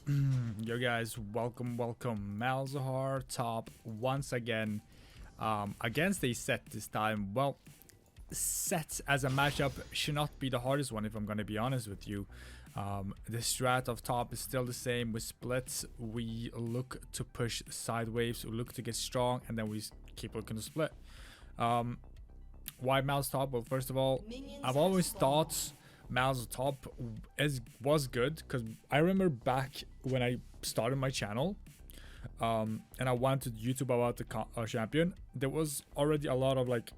Yo guys, welcome. Malzahar top once again against a set this time. Well, set as a matchup should not be the hardest one if I'm gonna be honest with you. The strat of top is still the same. With splits, we look to push sideways, we look to get strong, and then we keep looking to split. Why Mal's top? Well, first of all, I've always thought Mal's top was good because I remember back when I started my channel and I wanted YouTube about the champion. There was already a lot of like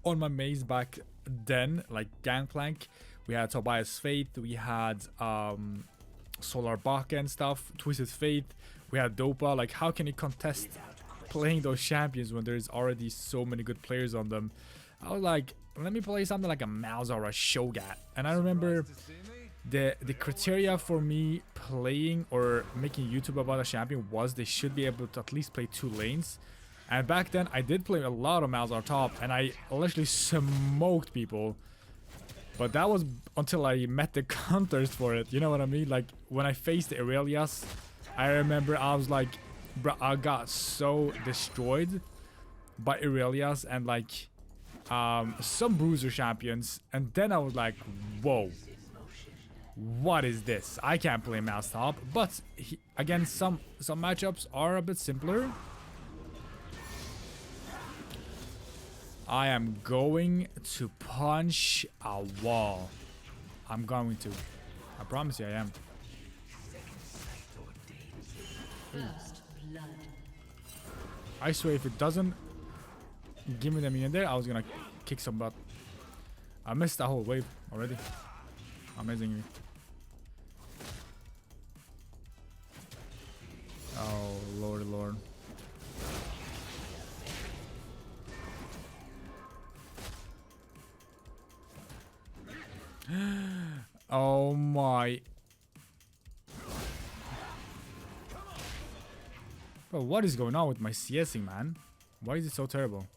on my maze back then, like Gangplank. We had Tobias Faith, we had Solar Baka and stuff, Twisted Faith, we had Dopa. Like, how can you contest playing those champions when there's already so many good players on them? I was like, let me play something like a Malzahar or a Shogat. And I remember the criteria for me playing or making YouTube about a champion was they should be able to at least play 2 lanes. And back then I did play a lot of Malzahar top and I literally smoked people. But that was until I met the counters for it, you know what I mean? Like when I faced the Aurelias, I remember I was like, bro, I got so destroyed by Aurelias and like some bruiser champions, and then I was like, whoa, what is this? I can't play mouse top. But again, some matchups are a bit simpler. I am going to punch a wall. I'm going to. I promise you I am. I swear if it doesn't give me the minion there, I was gonna kick some butt. I missed the whole wave already. Amazingly. Oh, lord. Oh my. Bro, what is going on with my CSing, man? Why is it so terrible?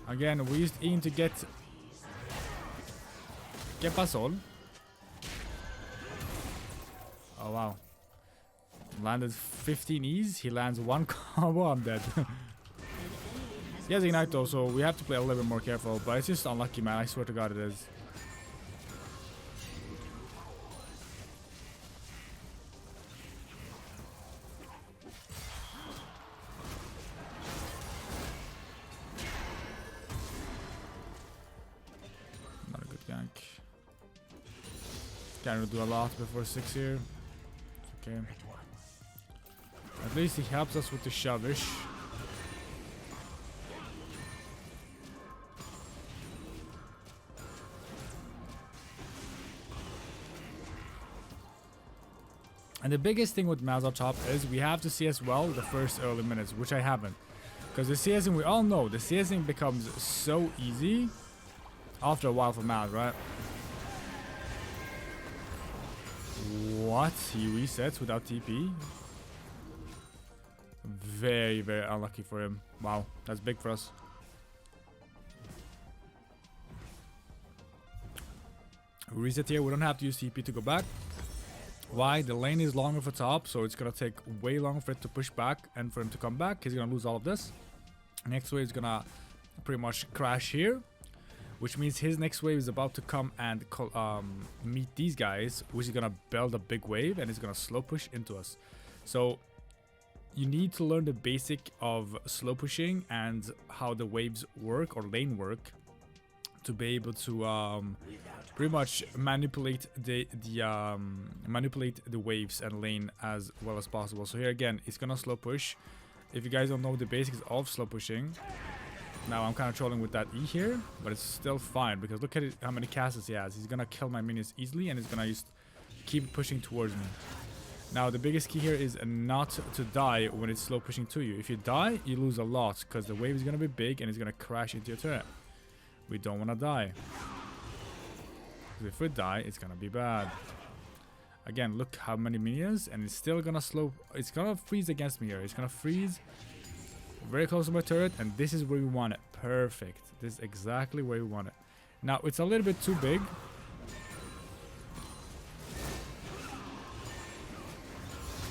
Again, we used Ian to get... ¿Qué pasó? Oh, wow. Landed 15 E's. He lands 1 combo. I'm dead. He has Ignite though, so we have to play a little bit more careful. But it's just unlucky, man. I swear to God it is. Not a good gank. Can't really do a lot before 6 here. It's okay. At least he helps us with the shovish. And the biggest thing with Malzahar top is we have to CS well the first early minutes, which I haven't. Because the CSing, we all know, the CSing becomes so easy after a while for Malz, right? What? He resets without TP? Very, very unlucky for him. Wow, that's big for us. Reset here, we don't have to use TP to go back. Why? The lane is longer for top, so it's gonna take way longer for it to push back and for him to come back. He's gonna lose all of this. Next wave is gonna pretty much crash here, which means his next wave is about to come and meet these guys, which is gonna build a big wave and it's gonna slow push into us. So you need to learn the basic of slow pushing and how the waves work or lane work to be able to pretty much manipulate the waves and lane as well as possible. So here again, it's gonna slow push. If you guys don't know the basics of slow pushing, now I'm kind of trolling with that E here, but it's still fine because look at it, how many castles he has. He's gonna kill my minions easily and he's gonna just keep pushing towards me. Now the biggest key here is not to die when it's slow pushing to you. If you die, you lose a lot because the wave is gonna be big and it's gonna crash into your turret. We don't want to die. If we die, it's gonna be bad. Again, look how many minions, and it's still gonna slow. It's gonna freeze against me here. It's gonna freeze very close to my turret, and this is where we want it. Perfect. This is exactly where we want it. Now it's a little bit too big.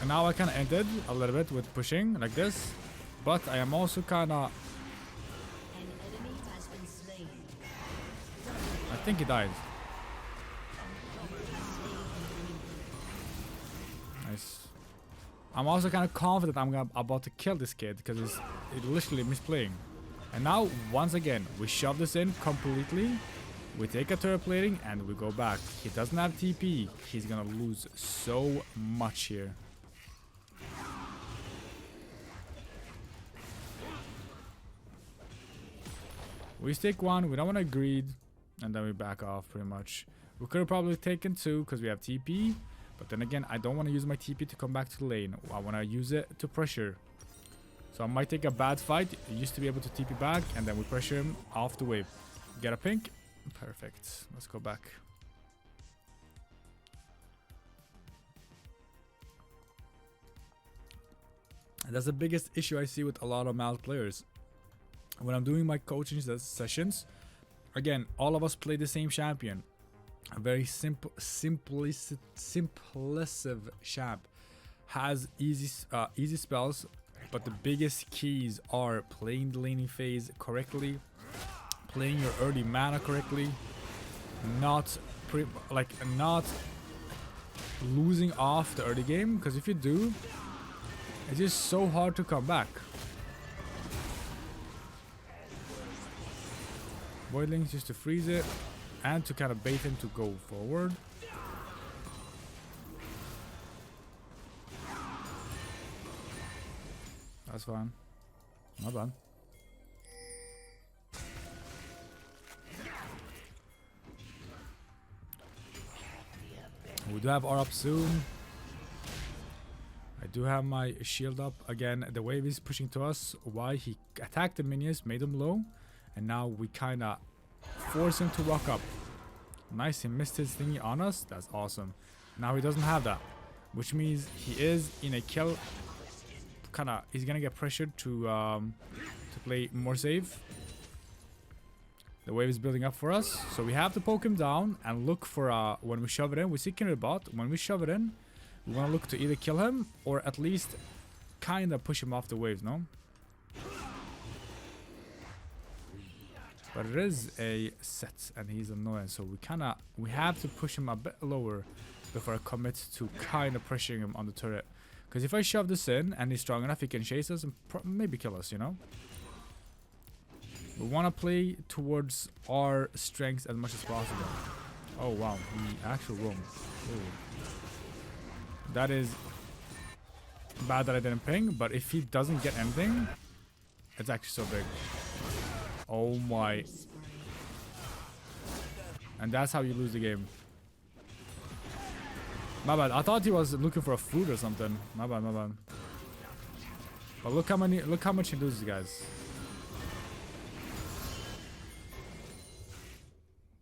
And now I kind of ended a little bit with pushing like this, but I am also kind of. I think he died. Nice. I'm also kind of confident I'm about to kill this kid because it literally misplaying. And now once again we shove this in completely. We take a turret plating and we go back. He doesn't have TP. He's gonna lose so much here. We stick one, we don't want to greed, and then we back off pretty much. We could have probably taken two because we have TP, but then again, I don't want to use my TP to come back to the lane. I want to use it to pressure. So I might take a bad fight. I used to be able to TP back, and then we pressure him off the wave. Get a pink. Perfect. Let's go back. And that's the biggest issue I see with a lot of Mal players. When I'm doing my coaching sessions, again, all of us play the same champion. A very simplistic champ. Has easy spells, but the biggest keys are playing the laning phase correctly, playing your early mana correctly, not losing off the early game, because if you do, it's just so hard to come back. Voidlings just to freeze it and to kind of bait him to go forward. That's fine. Not bad. We do have R up soon. I do have my shield up. Again, the wave is pushing to us. Why? He attacked the minions, made them low. And now we kind of force him to walk up. Nice, he missed his thingy on us. That's awesome. Now he doesn't have that. Which means he is in a kill. He's gonna get pressured to play more safe. The wave is building up for us. So we have to poke him down and look for when we shove it in. We see Kindred bot. When we shove it in, we want to look to either kill him or at least kind of push him off the waves, no? But it is a set and he's annoying, so we have to push him a bit lower before I commit to kind of pressuring him on the turret. Because if I shove this in and he's strong enough, he can chase us and maybe kill us, you know? We want to play towards our strengths as much as possible. Oh wow, he actually won. That is bad that I didn't ping, but if he doesn't get anything, it's actually so big. Oh my. And that's how you lose the game. My bad. I thought he was looking for a food or something. My bad, my bad. But look how much he loses, guys.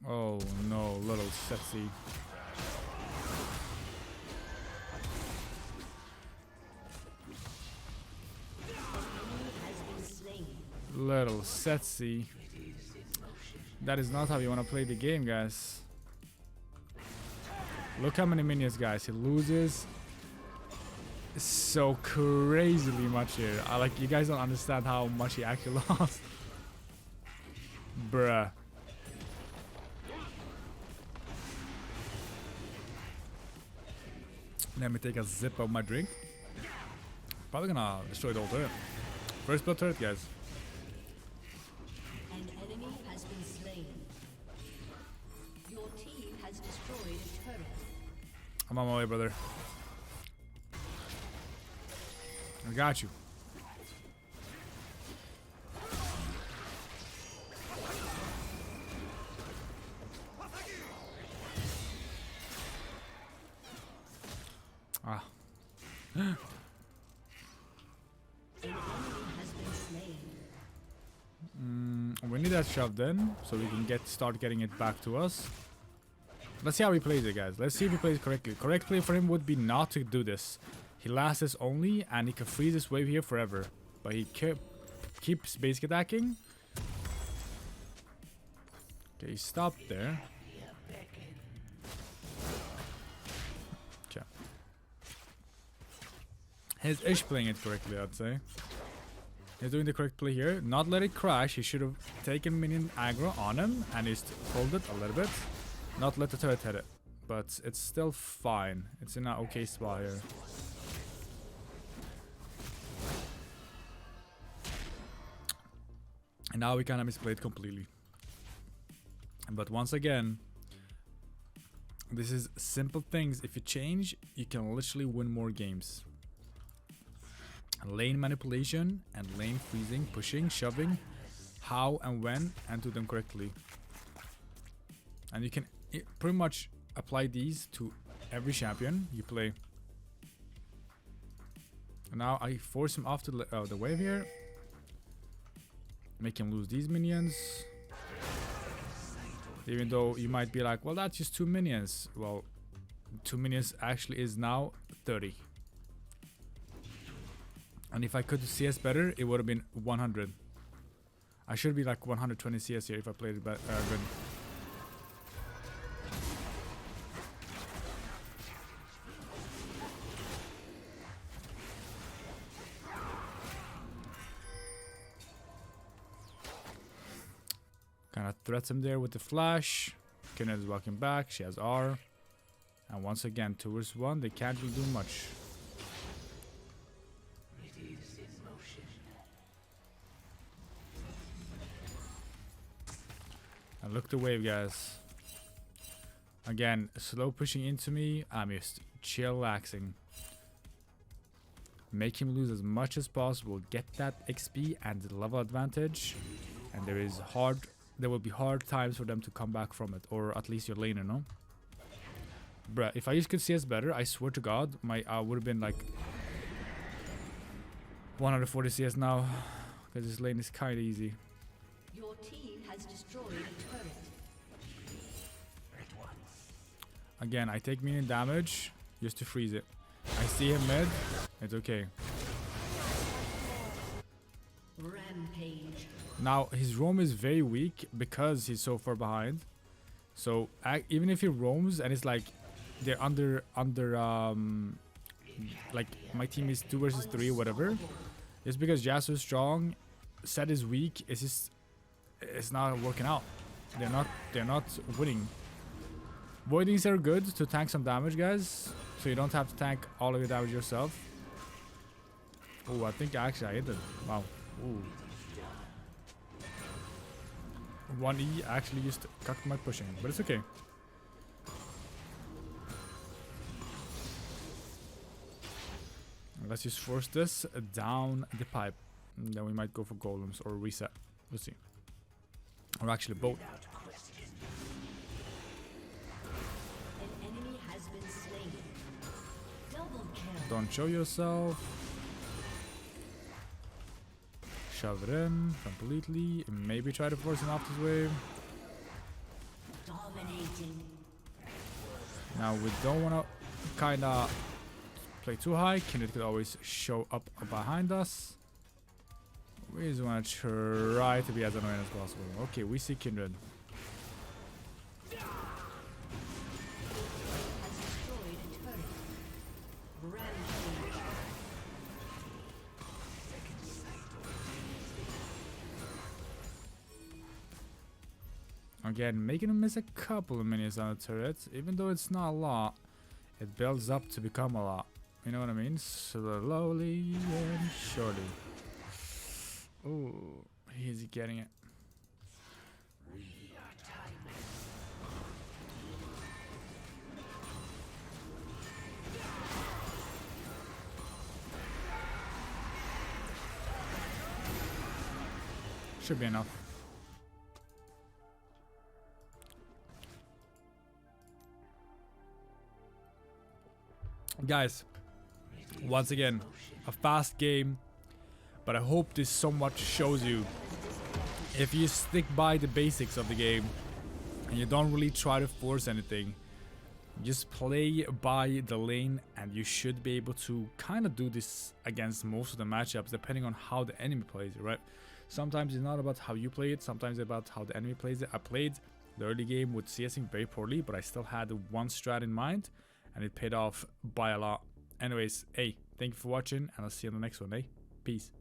Oh no, little sexy. Little setsy. That is not how you want to play the game, guys. Look how many minions, guys. He loses so crazily much here. You guys don't understand how much he actually lost. Bruh. Let me take a sip of my drink. Probably gonna destroy the whole turret. First blood turret, guys. An enemy has been slain. Your team has destroyed a turret. I'm on my way, brother. I got you. Ah. We need that shoved in so we can start getting it back to us. Let's see how he plays it, guys. Let's see if he plays correctly. Correct play for him would be not to do this. He lasts this only, and he can freeze this wave here forever. But he keeps basic attacking. Okay, he stopped there. Okay. He's ish playing it correctly, I'd say. He's doing the correct play here. Not let it crash. He should have taken minion aggro on him and just hold it a little bit. Not let the turret hit it. But it's still fine. It's in an okay spot here. And now we kind of misplayed completely. But once again, this is simple things. If you change, you can literally win more games. Lane manipulation and lane freezing, pushing, shoving, how and when, and do them correctly. And you can pretty much apply these to every champion you play. And now I force him off the wave here. Make him lose these minions. Even though you might be like, well, that's just 2 minions. Well, 2 minions actually is now 30. And if I could CS better, it would have been 100. I should be like 120 CS here if I played it good. Kind of threats him there with the flash. Kenneth is walking back. She has R. And once again, 2 vs 1, they can't really do much. And look the wave, guys. Again, slow pushing into me. I'm just chillaxing. Make him lose as much as possible. Get that XP and the level advantage. And there will be hard times for them to come back from it. Or at least your laner, no? Bruh, if I could CS better, I swear to God, I would have been like 140 CS now. Because this lane is kind of easy. Your team has destroyed a turret. Again, I take minion damage just to freeze it. I see him mid. It's okay. Rampage. Now, his roam is very weak because he's so far behind. So, even if he roams and it's like they're under like my team is 2 vs 3 or whatever, it's because Yasuo is strong, Set is weak, it's not working out. They're not winning. Voidings are good to tank some damage, guys, so you don't have to tank all of your damage yourself. Oh, I think actually I hit it. Wow. Ooh. 1E actually just cut my pushing, but it's okay. Let's just force this down the pipe. And then we might go for golems or reset. We'll see. Or actually both. An enemy has been slain. Double kill. Don't show yourself. Shove it in completely. Maybe try to force him off this wave. Dominating. Now we don't want to kind of play too high. Kindred could always show up behind us. We just want to try to be as annoying as possible. Okay, we see Kindred. Has destroyed a turret. Rampage. Again, making him miss a couple of minions on the turret, even though it's not a lot, it builds up to become a lot. You know what I mean? Slowly and surely. Oh, he's getting it. Should be enough. Guys, once again, a fast game, but I hope this somewhat shows you, if you stick by the basics of the game and you don't really try to force anything, just play by the lane, and you should be able to kind of do this against most of the matchups depending on how the enemy plays it, right? Sometimes it's not about how you play it, sometimes it's about how the enemy plays it. I played the early game with CSing very poorly, but I still had one strat in mind, and it paid off by a lot. Anyways, hey, thank you for watching, and I'll see you on the next one, eh? Peace.